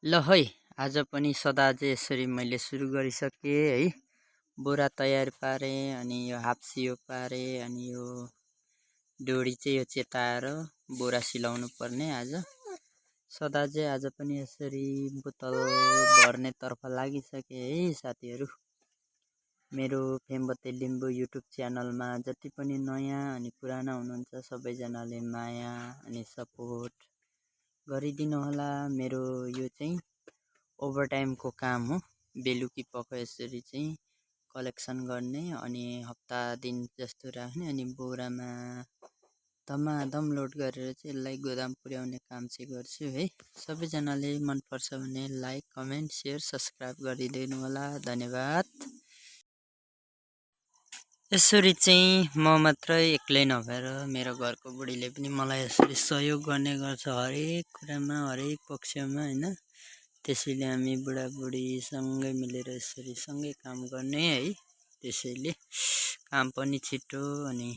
ल है आज पनि सदा चाहिँ यसरी मैले सुरु गरिसकेँ है। बोरा तयार पारेँ अनि यो हाप्सियो पारेँ अनि यो डोरी चाहिँ यो चेताएर बोरा सिलाउनु पर्ने। आज सदा चाहिँ आज पनि यसरी बोतल भर्नेतर्फ लागिसकेँ है साथीहरू। मेरो फेमबत्ते लिम्बू युट्युब च्यानलमा जति पनि नयाँ अनि पुराना हुनुहुन्छ सबैजनाले माया अनि सपोर्ट गरिदिनु होला। मेरो यो चाहिँ ओभरटाइमको काम हो। बेलुकी पख यसरी चाहिँ कलेक्सन गर्ने अनि हप्ता दिन जस्तो राख्ने अनि बोरामा धमाधम लोड गरेर चाहिँ यसलाई गोदाम पुर्याउने काम चाहिँ गर्छु है। सबैजनाले मन पर्छ भने लाइक कमेन्ट सेयर सब्सक्राइब गरिदिनु होला। धन्यवाद। यसरी चाहिँ म मात्रै एक्लै नभएर मेरो घरको बुढीले पनि मलाई यसरी सहयोग गर्ने गर्छ हरेक कुरामा हरेक पक्षमा हैन। त्यसैले हामी बुढाबुढी सँगै मिलेर यसरी सँगै काम गर्ने है। त्यसैले काम पनि छिटो अनि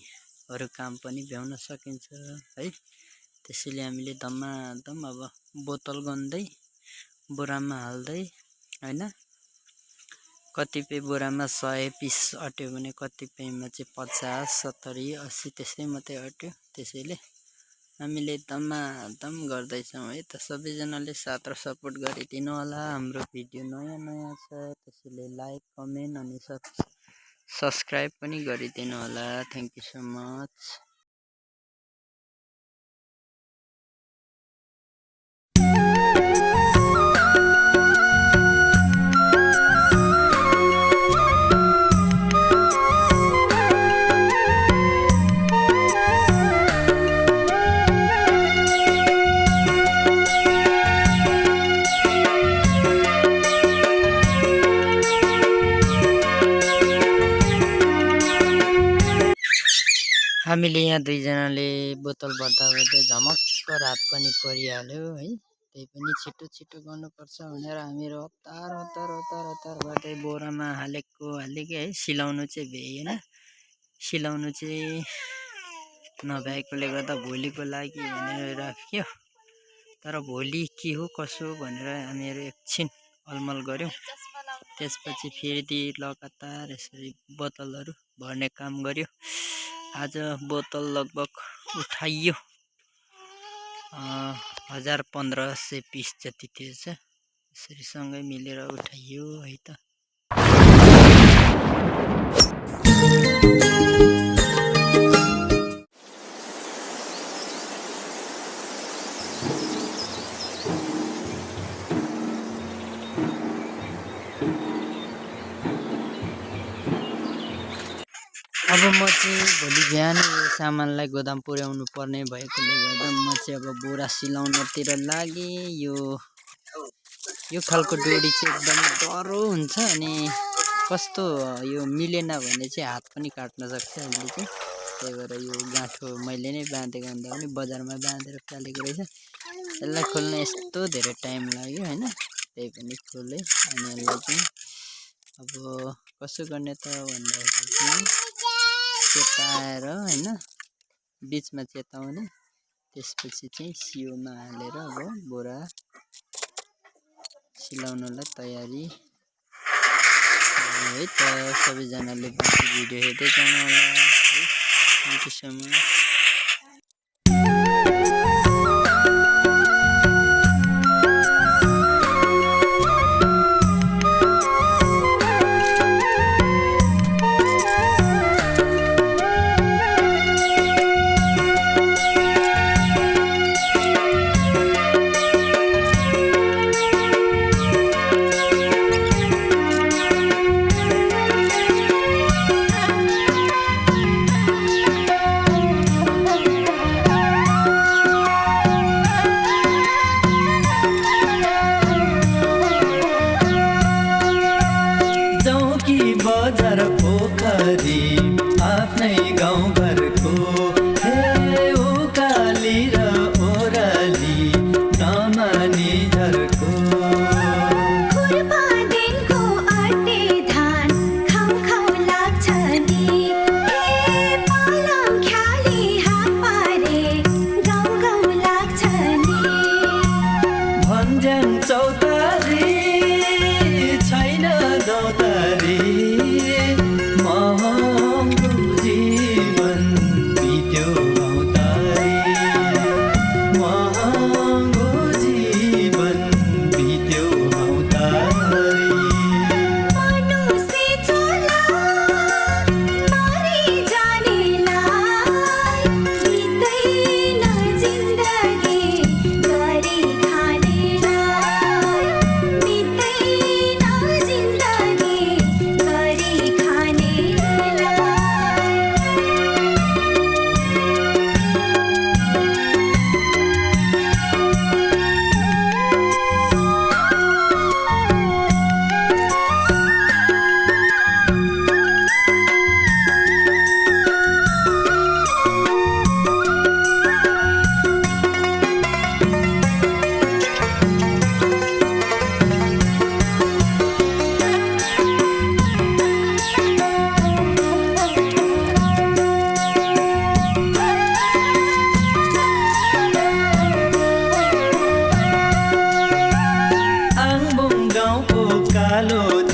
अरू काम पनि भ्याउन सकिन्छ है। त्यसैले हामीले धमाधम अब बोतल गन्दै बोरामा हाल्दै हैन। कतिपय बोरामा 100 पिस अट्यो भने कतिपयमा चाहिँ 50 70 80 त्यसै मात्रै अट्यो। त्यसैले हामीले धमाधम गर्दैछौँ है त। सबैजनाले साथ र सपोर्ट गरिदिनु होला। हाम्रो भिडियो नयाँ छ त्यसैले लाइक कमेन्ट अनि सब्सक्राइब पनि गरिदिनु होला। Thank you so much. हामीले यहाँ दुईजनाले बोतल भर्दा भर्दै झमक्क रात पनि परिहाल्यो है। त्यही पनि छिटो छिटो गर्नुपर्छ भनेर हामीहरू हतार गर्दै बोरामा हालेकै है। सिलाउनु चाहिँ भ्याइएन। सिलाउनु चाहिँ नभ्याएकोले गर्दा भोलिको लागि भनेर राख्यो। तर भोलि के हो कसो भनेर हामीहरू एकछिन अलमल गऱ्यौँ। त्यसपछि फेरि लगातार यसरी बोतलहरू भर्ने काम गर्यो। आज बोतल लगभग उठाइयो 1500 पिस जति थिएछ। यसरी सँगै मिलेर उठाइयो है त। अब म चाहिँ भोलि बिहान यो सामानलाई गोदाम पुर्याउनु पर्ने भएकोले गर्दा म चाहिँ अब बोरा सिलाउनतिर लागे। यो खालको डोरी चाहिँ एकदम डह्रो हुन्छ अनि कस्तो यो मिलेन भने चाहिँ हात पनि काट्न सक्छ यसले चाहिँ। त्यही भएर यो गाँठो मैले नै बाँधेको भन्दा पनि बजारमा बाँधेर फालेको रहेछ। यसलाई खोल्न यस्तो धेरै टाइम लाग्यो हैन। त्यही पनि खोले अनि यसलाई चाहिँ अब कसो गर्ने त भन्दाखेरि चाहिँ चेताएर हैन बीचमा चेताउने। त्यसपछि चाहिँ सियोमा हालेर अब बोरा सिलाउनलाई तयारी है त। सबैजनाले बाँकी भिडियो हेर्दै जानु होला है। Thank you so much.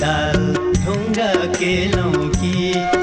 दाल ढुङ्गा केलौँ कि